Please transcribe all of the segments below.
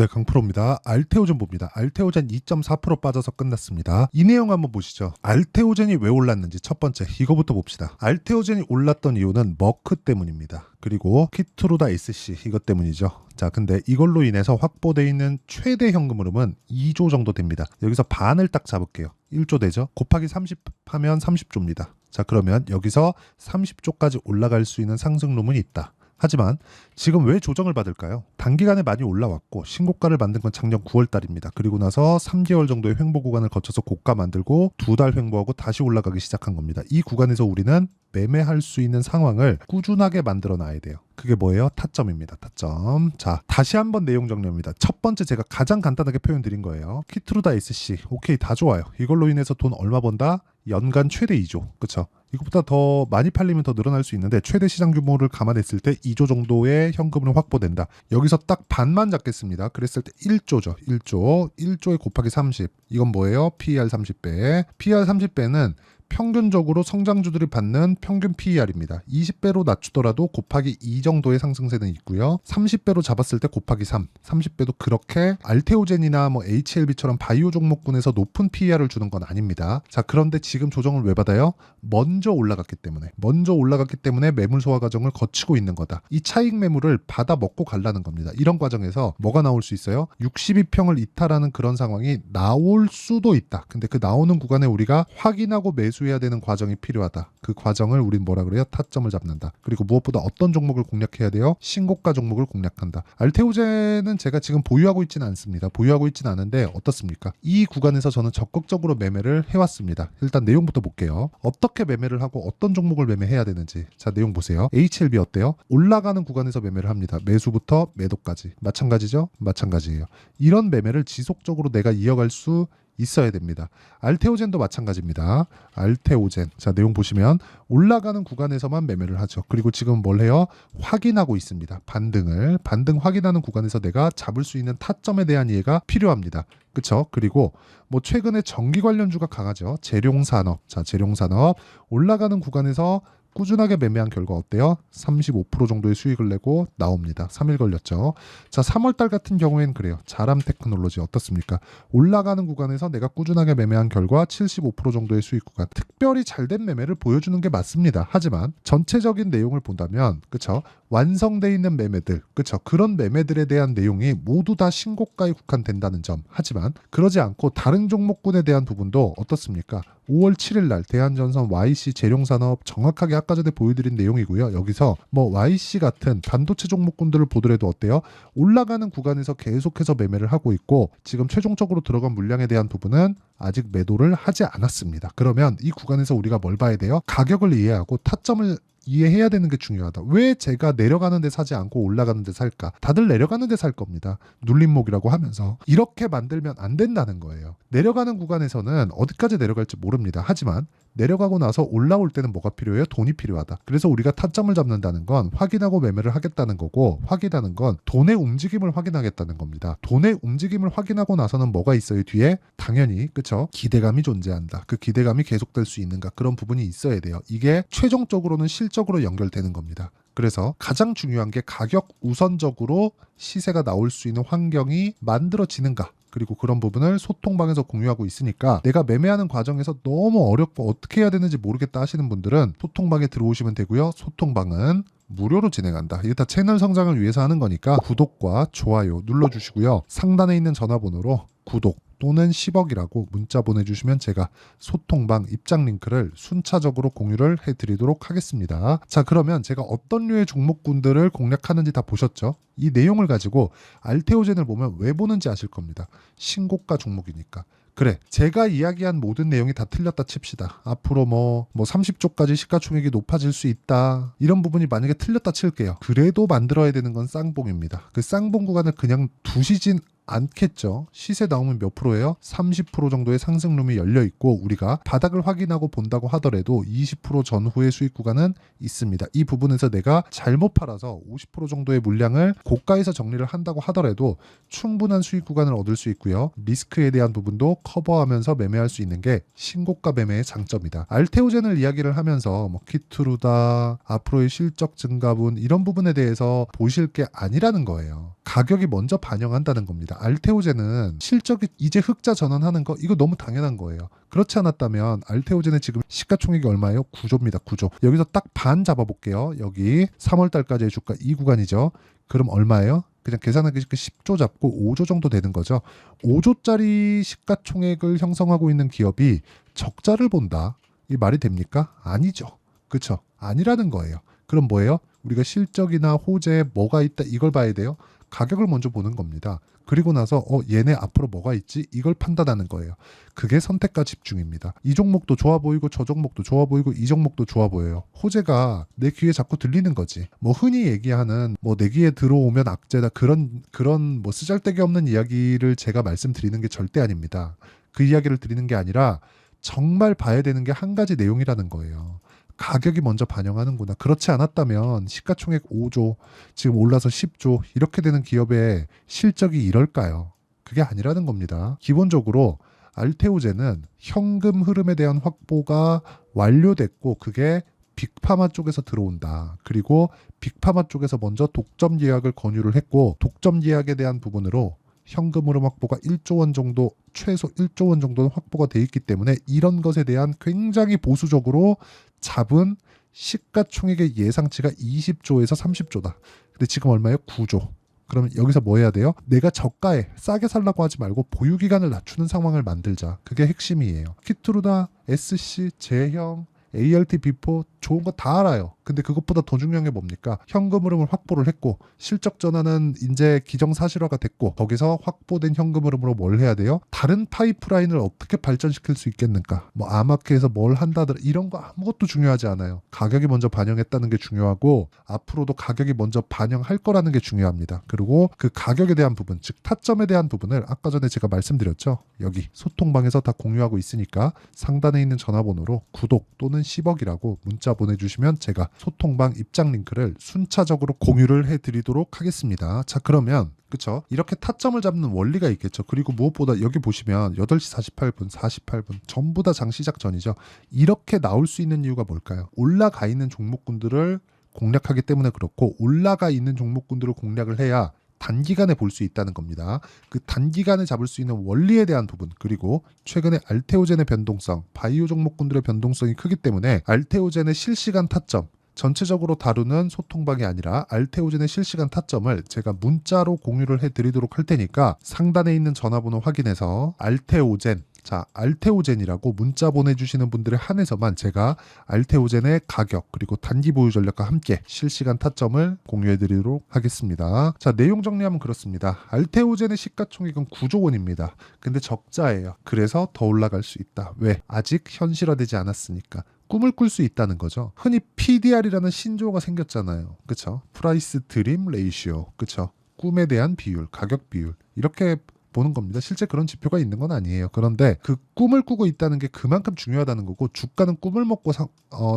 네, 강프로입니다. 알테오젠 봅니다. 알테오젠 2.4% 빠져서 끝났습니다. 이 내용 한번 보시죠. 알테오젠이 왜 올랐는지 첫 번째 이거부터 봅시다. 알테오젠이 올랐던 이유는 머크 때문입니다. 그리고 키트루다 SC 이것 때문이죠. 자, 근데 이걸로 인해서 확보되어 있는 최대 현금 흐름은 2조 정도 됩니다. 여기서 반을 딱 잡을게요. 1조 되죠? 곱하기 30 하면 30조입니다. 자, 그러면 여기서 30조까지 올라갈 수 있는 상승룸은 있다. 하지만 지금 왜 조정을 받을까요? 단기간에 많이 올라왔고 신고가를 만든 건 작년 9월 달입니다. 그리고 나서 3개월 정도의 횡보 구간을 거쳐서 고가 만들고 2달 횡보하고 다시 올라가기 시작한 겁니다. 이 구간에서 우리는 매매할 수 있는 상황을 꾸준하게 만들어 놔야 돼요. 그게 뭐예요? 타점입니다. 타점. 자, 다시 한번 내용 정리합니다. 첫 번째 제가 가장 간단하게 표현 드린 거예요. 키트루다 SC. 오케이, 다 좋아요. 이걸로 인해서 돈 얼마 번다? 연간 최대 2조. 그쵸? 이것보다 더 많이 팔리면 더 늘어날 수 있는데 최대 시장 규모를 감안했을 때 2조 정도의 현금을 확보된다. 여기서 딱 반만 잡겠습니다. 그랬을 때 1조죠. 1조에 곱하기 30. 이건 뭐예요? PER 30배. PER 30배는 평균적으로 성장주들이 받는 평균 PER입니다. 20배로 낮추더라도 곱하기 2 정도의 상승세는 있고요. 30배로 잡았을 때 곱하기 3. 30배도 그렇게 알테오젠이나 뭐 HLB처럼 바이오 종목군에서 높은 PER을 주는 건 아닙니다. 자, 그런데 지금 조정을 왜 받아요? 먼저 올라갔기 때문에 매물 소화 과정을 거치고 있는 거다. 이 차익 매물을 받아 먹고 가려는 겁니다. 이런 과정에서 뭐가 나올 수 있어요? 62평을 이탈하는 그런 상황이 나올 수도 있다. 근데 그 나오는 구간에 우리가 확인하고 매수해야 되는 과정이 필요하다. 그 과정을 우린 뭐라 그래요? 타점을 잡는다. 그리고 무엇보다 어떤 종목을 공략해야 돼요? 신고가 종목을 공략한다. 알테오젠은 제가 지금 보유하고 있지는 않습니다. 보유하고 있지는 않은데 어떻습니까? 이 구간에서 저는 적극적으로 매매를 해왔습니다. 일단 내용부터 볼게요. 어떻게 매매를 하고 어떤 종목을 매매해야 되는지. 자, 내용 보세요. HLB 어때요? 올라가는 구간에서 매매를 합니다. 매수부터 매도까지. 마찬가지죠? 마찬가지예요. 이런 매매를 지속적으로 내가 이어갈 수 있어야 됩니다. 알테오젠도 마찬가지입니다. 알테오젠. 자, 내용 보시면 올라가는 구간에서만 매매를 하죠. 그리고 지금 뭘 해요? 확인하고 있습니다. 반등 확인하는 구간에서 내가 잡을 수 있는 타점에 대한 이해가 필요합니다. 그쵸? 그리고 뭐 최근에 전기 관련주가 강하죠. 재룡산업. 자, 재룡산업 올라가는 구간에서 꾸준하게 매매한 결과 어때요? 35% 정도의 수익을 내고 나옵니다. 3일 걸렸죠. 자, 3월달 같은 경우에는 그래요. 자람 테크놀로지 어떻습니까? 올라가는 구간에서 내가 꾸준하게 매매한 결과 75% 정도의 수익 구간. 특별히 잘된 매매를 보여주는 게 맞습니다. 하지만 전체적인 내용을 본다면, 그쵸? 완성돼 있는 매매들, 그쵸? 그런 매매들에 대한 내용이 모두 다 신고가에 국한된다는 점. 하지만 그러지 않고 다른 종목군에 대한 부분도 어떻습니까? 5월 7일 날 대한전선 YC 재룡산업 정확하게 아까 전에 보여드린 내용이고요. 여기서 뭐 YC 같은 반도체 종목군들을 보더라도 어때요? 올라가는 구간에서 계속해서 매매를 하고 있고 지금 최종적으로 들어간 물량에 대한 부분은 아직 매도를 하지 않았습니다. 그러면 이 구간에서 우리가 뭘 봐야 돼요? 가격을 이해하고 타점을 이해해야 되는 게 중요하다. 왜 제가 내려가는 데 사지 않고 올라가는 데 살까? 다들 내려가는 데 살 겁니다. 눌림목이라고 하면서. 이렇게 만들면 안 된다는 거예요. 내려가는 구간에서는 어디까지 내려갈지 모릅니다. 하지만 내려가고 나서 올라올 때는 뭐가 필요해요? 돈이 필요하다. 그래서 우리가 타점을 잡는다는 건 확인하고 매매를 하겠다는 거고, 확인하는 건 돈의 움직임을 확인하겠다는 겁니다. 돈의 움직임을 확인하고 나서는 뭐가 있어요? 뒤에 당연히 그쵸? 기대감이 존재한다. 그 기대감이 계속될 수 있는가? 그런 부분이 있어야 돼요. 이게 최종적으로는 실적으로 연결되는 겁니다. 그래서 가장 중요한 게 가격 우선적으로 시세가 나올 수 있는 환경이 만들어지는가? 그리고 그런 부분을 소통방에서 공유하고 있으니까 내가 매매하는 과정에서 너무 어렵고 어떻게 해야 되는지 모르겠다 하시는 분들은 소통방에 들어오시면 되고요. 소통방은 무료로 진행한다. 이게 다 채널 성장을 위해서 하는 거니까 구독과 좋아요 눌러주시고요. 상단에 있는 전화번호로 구독 또는 10억이라고 문자 보내주시면 제가 소통방 입장 링크를 순차적으로 공유를 해드리도록 하겠습니다. 자, 그러면 제가 어떤 류의 종목군들을 공략하는지 다 보셨죠? 이 내용을 가지고 알테오젠을 보면 왜 보는지 아실 겁니다. 신고가 종목이니까. 그래, 제가 이야기한 모든 내용이 다 틀렸다 칩시다. 앞으로 뭐 30조까지 시가총액이 높아질 수 있다. 이런 부분이 만약에 틀렸다 칠게요. 그래도 만들어야 되는 건 쌍봉입니다. 그 쌍봉 구간을 그냥 두시진 않겠죠. 시세 나오면 몇 프로예요? 30% 정도의 상승룸이 열려 있고 우리가 바닥을 확인하고 본다고 하더라도 20% 전후의 수익 구간은 있습니다. 이 부분에서 내가 잘못 팔아서 50% 정도의 물량을 고가에서 정리를 한다고 하더라도 충분한 수익 구간을 얻을 수 있고요. 리스크에 대한 부분도 커버하면서 매매할 수 있는 게 신고가 매매의 장점이다. 알테오젠을 이야기를 하면서 뭐 키트루다, 앞으로의 실적 증가분 이런 부분에 대해서 보실 게 아니라는 거예요. 가격이 먼저 반영한다는 겁니다. 알테오젠은 실적이 이제 흑자 전환하는 거 이거 너무 당연한 거예요. 그렇지 않았다면 알테오젠의 지금 시가총액이 얼마예요? 9조입니다. 9조. 여기서 딱 반 잡아볼게요. 여기 3월 달까지의 주가 이 구간이죠. 그럼 얼마예요? 그냥 계산하기 쉽게 10조 잡고 5조 정도 되는 거죠. 5조짜리 시가총액을 형성하고 있는 기업이 적자를 본다. 이 말이 됩니까? 아니죠. 그렇죠? 아니라는 거예요. 그럼 뭐예요? 우리가 실적이나 호재에 뭐가 있다 이걸 봐야 돼요. 가격을 먼저 보는 겁니다. 그리고 나서 얘네 앞으로 뭐가 있지? 이걸 판단하는 거예요. 그게 선택과 집중입니다. 이 종목도 좋아 보이고 저 종목도 좋아 보이고 이 종목도 좋아 보여요. 호재가 내 귀에 자꾸 들리는 거지. 뭐 흔히 얘기하는 뭐 내 귀에 들어오면 악재다 그런 뭐 쓰잘데기 없는 이야기를 제가 말씀드리는 게 절대 아닙니다. 그 이야기를 드리는 게 아니라 정말 봐야 되는 게 한 가지 내용이라는 거예요. 가격이 먼저 반영하는구나. 그렇지 않았다면 시가총액 5조, 지금 올라서 10조 이렇게 되는 기업의 실적이 이럴까요? 그게 아니라는 겁니다. 기본적으로 알테오젠은 현금 흐름에 대한 확보가 완료됐고 그게 빅파마 쪽에서 들어온다. 그리고 빅파마 쪽에서 먼저 독점 예약을 권유를 했고 독점 예약에 대한 부분으로 현금 흐름 확보가 1조 원 정도, 최소 1조 원 정도는 확보가 돼 있기 때문에 이런 것에 대한 굉장히 보수적으로 잡은 시가총액의 예상치가 20조에서 30조다. 근데 지금 얼마예요? 9조. 그러면 여기서 뭐 해야 돼요? 내가 저가에 싸게 살라고 하지 말고 보유기간을 낮추는 상황을 만들자. 그게 핵심이에요. 키트루다, SC, 제형, ALT, 비포 좋은 거 다 알아요. 근데 그것보다 더 중요한 게 뭡니까? 현금 흐름을 확보를 했고 실적 전환은 이제 기정사실화가 됐고 거기서 확보된 현금 흐름으로 뭘 해야 돼요? 다른 파이프라인을 어떻게 발전시킬 수 있겠는가? 뭐 아마케에서 뭘 한다더라 이런 거 아무것도 중요하지 않아요. 가격이 먼저 반영했다는 게 중요하고 앞으로도 가격이 먼저 반영할 거라는 게 중요합니다. 그리고 그 가격에 대한 부분, 즉 타점에 대한 부분을 아까 전에 제가 말씀드렸죠. 여기 소통방에서 다 공유하고 있으니까 상단에 있는 전화번호로 구독 또는 10억이라고 문자 보내주시면 제가 소통방 입장 링크를 순차적으로 공유를 해드리도록 하겠습니다. 자, 그러면 그쵸? 이렇게 타점을 잡는 원리가 있겠죠. 그리고 무엇보다 여기 보시면 8시 48분, 48분 전부 다 장 시작 전이죠. 이렇게 나올 수 있는 이유가 뭘까요? 올라가 있는 종목군들을 공략하기 때문에 그렇고 올라가 있는 종목군들을 공략을 해야 단기간에 볼 수 있다는 겁니다. 그 단기간에 잡을 수 있는 원리에 대한 부분 그리고 최근에 알테오젠의 변동성, 바이오 종목군들의 변동성이 크기 때문에 알테오젠의 실시간 타점 전체적으로 다루는 소통방이 아니라 알테오젠의 실시간 타점을 제가 문자로 공유를 해드리도록 할 테니까 상단에 있는 전화번호 확인해서 알테오젠 알테오젠이라고 문자 보내주시는 분들에 한해서만 제가 알테오젠의 가격 그리고 단기 보유 전략과 함께 실시간 타점을 공유해드리도록 하겠습니다. 자, 내용 정리하면 그렇습니다. 알테오젠의 시가총액은 9조 원입니다. 근데 적자예요. 그래서 더 올라갈 수 있다. 왜? 아직 현실화되지 않았으니까. 꿈을 꿀 수 있다는 거죠. 흔히 PDR이라는 신조어가 생겼잖아요. 그쵸? 프라이스 드림 레이시오. 그쵸? 꿈에 대한 비율, 가격 비율. 이렇게 보는 겁니다. 실제 그런 지표가 있는 건 아니에요. 그런데 그 꿈을 꾸고 있다는 게 그만큼 중요하다는 거고 주가는 꿈을 먹고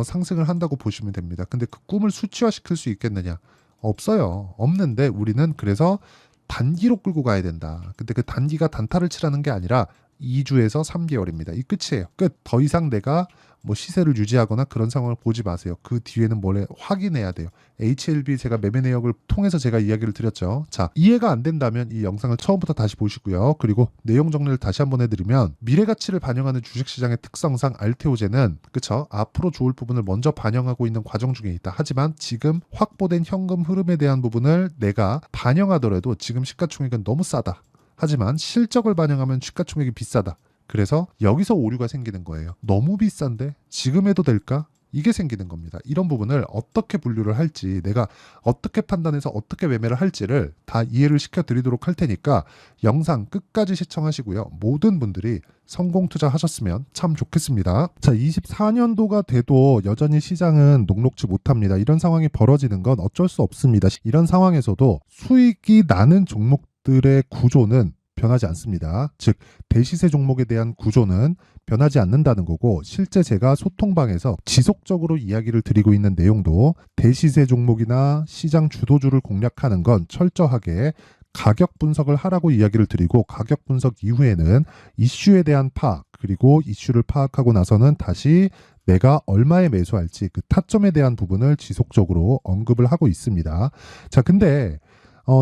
상승을 한다고 보시면 됩니다. 근데 그 꿈을 수치화시킬 수 있겠느냐? 없어요. 없는데 우리는 그래서 단기로 끌고 가야 된다. 근데 그 단기가 단타를 치라는 게 아니라 2주에서 3개월입니다. 이 끝이에요. 끝. 더 이상 내가 뭐 시세를 유지하거나 그런 상황을 보지 마세요. 그 뒤에는 뭘 확인해야 돼요. HLB 제가 매매 내역을 통해서 제가 이야기를 드렸죠. 자, 이해가 안 된다면 이 영상을 처음부터 다시 보시고요. 그리고 내용 정리를 다시 한번 해드리면 미래 가치를 반영하는 주식시장의 특성상 알테오젠은 그쵸? 앞으로 좋을 부분을 먼저 반영하고 있는 과정 중에 있다. 하지만 지금 확보된 현금 흐름에 대한 부분을 내가 반영하더라도 지금 시가총액은 너무 싸다. 하지만 실적을 반영하면 시가총액이 비싸다. 그래서 여기서 오류가 생기는 거예요. 너무 비싼데 지금 해도 될까? 이게 생기는 겁니다. 이런 부분을 어떻게 분류를 할지 내가 어떻게 판단해서 어떻게 매매를 할지를 다 이해를 시켜드리도록 할 테니까 영상 끝까지 시청하시고요. 모든 분들이 성공 투자하셨으면 참 좋겠습니다. 자, 24년도가 돼도 여전히 시장은 녹록지 못합니다. 이런 상황이 벌어지는 건 어쩔 수 없습니다. 이런 상황에서도 수익이 나는 종목들의 구조는 변하지 않습니다. 즉 대시세 종목에 대한 구조는 변하지 않는다는 거고, 실제 제가 소통방에서 지속적으로 이야기를 드리고 있는 내용도 대시세 종목이나 시장 주도주를 공략하는 건 철저하게 가격 분석을 하라고 이야기를 드리고, 가격 분석 이후에는 이슈에 대한 파악, 그리고 이슈를 파악하고 나서는 다시 내가 얼마에 매수할지 그 타점에 대한 부분을 지속적으로 언급을 하고 있습니다. 자, 근데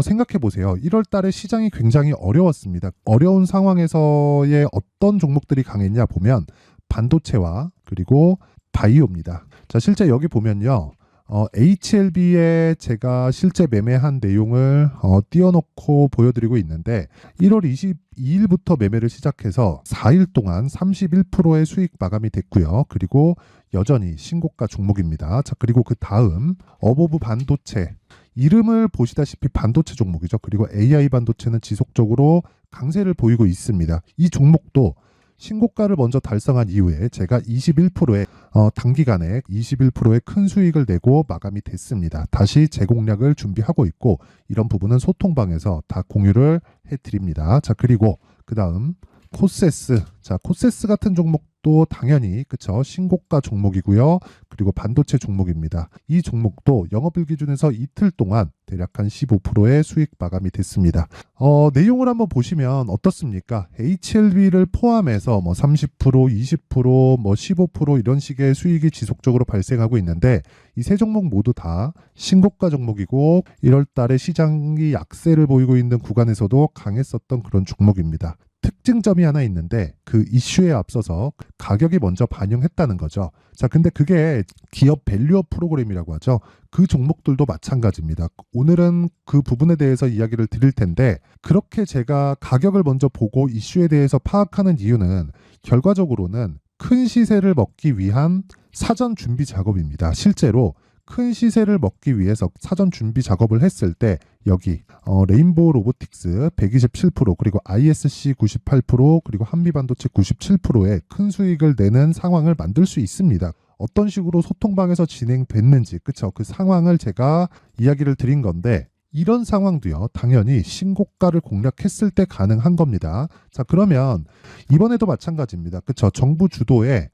생각해 보세요. 1월 달에 시장이 굉장히 어려웠습니다. 어려운 상황에서의 어떤 종목들이 강했냐 보면 반도체와 그리고 바이오입니다. 자, 실제 여기 보면요. HLB에 제가 실제 매매한 내용을 띄워놓고 보여드리고 있는데, 1월 22일부터 매매를 시작해서 4일 동안 31%의 수익 마감이 됐고요. 그리고 여전히 신고가 종목입니다. 자, 그리고 그 다음 어보브 반도체, 이름을 보시다시피 반도체 종목이죠. 그리고 AI 반도체는 지속적으로 강세를 보이고 있습니다. 이 종목도 신고가를 먼저 달성한 이후에 제가 21%의 단기간에 21%의 큰 수익을 내고 마감이 됐습니다. 다시 재공략을 준비하고 있고, 이런 부분은 소통방에서 다 공유를 해드립니다. 자, 그리고 그 다음 코세스. 자, 코세스 같은 종목도 당연히 그쵸, 신고가 종목이고요. 그리고 반도체 종목입니다. 이 종목도 영업일 기준에서 이틀 동안 대략 한 15%의 수익 마감이 됐습니다. 내용을 한번 보시면 어떻습니까? HLB를 포함해서 뭐 30%, 20%, 뭐 15% 이런 식의 수익이 지속적으로 발생하고 있는데, 이 세 종목 모두 다 신고가 종목이고 1월 달에 시장이 약세를 보이고 있는 구간에서도 강했었던 그런 종목입니다. 특징점이 하나 있는데, 그 이슈에 앞서서 가격이 먼저 반영했다는 거죠. 자, 근데 그게 기업 밸류업 프로그램이라고 하죠. 그 종목들도 마찬가지입니다. 오늘은 그 부분에 대해서 이야기를 드릴 텐데, 그렇게 제가 가격을 먼저 보고 이슈에 대해서 파악하는 이유는 결과적으로는 큰 시세를 먹기 위한 사전 준비 작업입니다. 실제로 큰 시세를 먹기 위해서 사전 준비 작업을 했을 때 여기 레인보우 로보틱스 127%, 그리고 ISC 98%, 그리고 한미반도체 97%의 큰 수익을 내는 상황을 만들 수 있습니다. 어떤 식으로 소통방에서 진행됐는지, 그쵸? 그 상황을 제가 이야기를 드린 건데, 이런 상황도요, 당연히 신고가를 공략했을 때 가능한 겁니다. 자, 그러면 이번에도 마찬가지입니다. 그쵸? 정부 주도의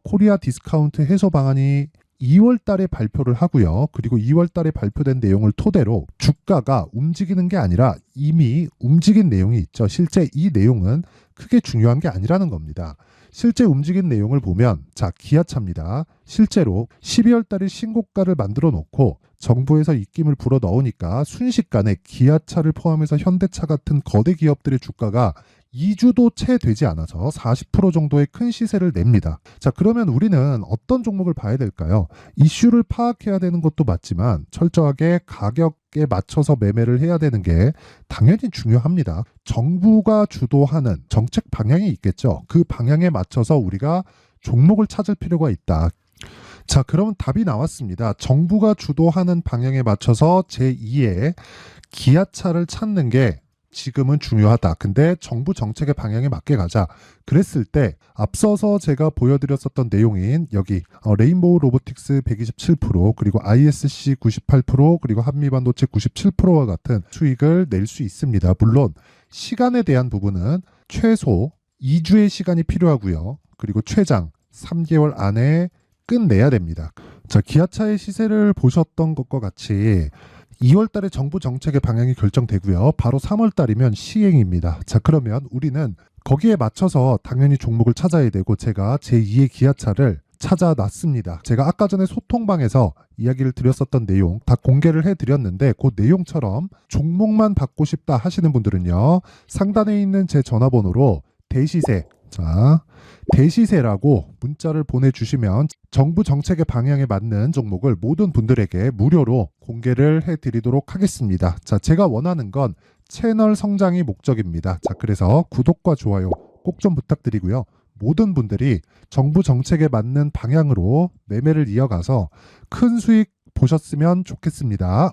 코리아 디스카운트 해소 방안이 2월 달에 발표를 하고요. 그리고 2월 달에 발표된 내용을 토대로 주가가 움직이는 게 아니라 이미 움직인 내용이 있죠. 실제 이 내용은 크게 중요한 게 아니라는 겁니다. 실제 움직인 내용을 보면, 자, 기아차입니다. 실제로 12월 달에 신고가를 만들어 놓고 정부에서 입김을 불어 넣으니까 순식간에 기아차를 포함해서 현대차 같은 거대 기업들의 주가가 2주도 채 되지 않아서 40% 정도의 큰 시세를 냅니다. 자, 그러면 우리는 어떤 종목을 봐야 될까요? 이슈를 파악해야 되는 것도 맞지만 철저하게 가격에 맞춰서 매매를 해야 되는 게 당연히 중요합니다. 정부가 주도하는 정책 방향이 있겠죠. 그 방향에 맞춰서 우리가 종목을 찾을 필요가 있다. 자, 그러면 답이 나왔습니다. 정부가 주도하는 방향에 맞춰서 제2의 기아차를 찾는 게 지금은 중요하다. 근데 정부 정책의 방향에 맞게 가자. 그랬을 때 앞서서 제가 보여드렸었던 내용인 여기 레인보우 로보틱스 127%, 그리고 ISC 98%, 그리고 한미반도체 97%와 같은 수익을 낼 수 있습니다. 물론 시간에 대한 부분은 최소 2주의 시간이 필요하고요. 그리고 최장 3개월 안에 끝내야 됩니다. 자, 기아차의 시세를 보셨던 것과 같이 2월 달에 정부 정책의 방향이 결정되고요. 바로 3월 달이면 시행입니다. 자, 그러면 우리는 거기에 맞춰서 당연히 종목을 찾아야 되고, 제가 제2의 기아차를 찾아놨습니다. 제가 아까 전에 소통방에서 이야기를 드렸었던 내용 다 공개를 해드렸는데, 그 내용처럼 종목만 받고 싶다 하시는 분들은요, 상단에 있는 제 전화번호로 대시세, 자, 대시세라고 문자를 보내주시면 정부 정책의 방향에 맞는 종목을 모든 분들에게 무료로 공개를 해드리도록 하겠습니다. 자, 제가 원하는 건 채널 성장이 목적입니다. 자, 그래서 구독과 좋아요 꼭 좀 부탁드리고요. 모든 분들이 정부 정책에 맞는 방향으로 매매를 이어가서 큰 수익 보셨으면 좋겠습니다.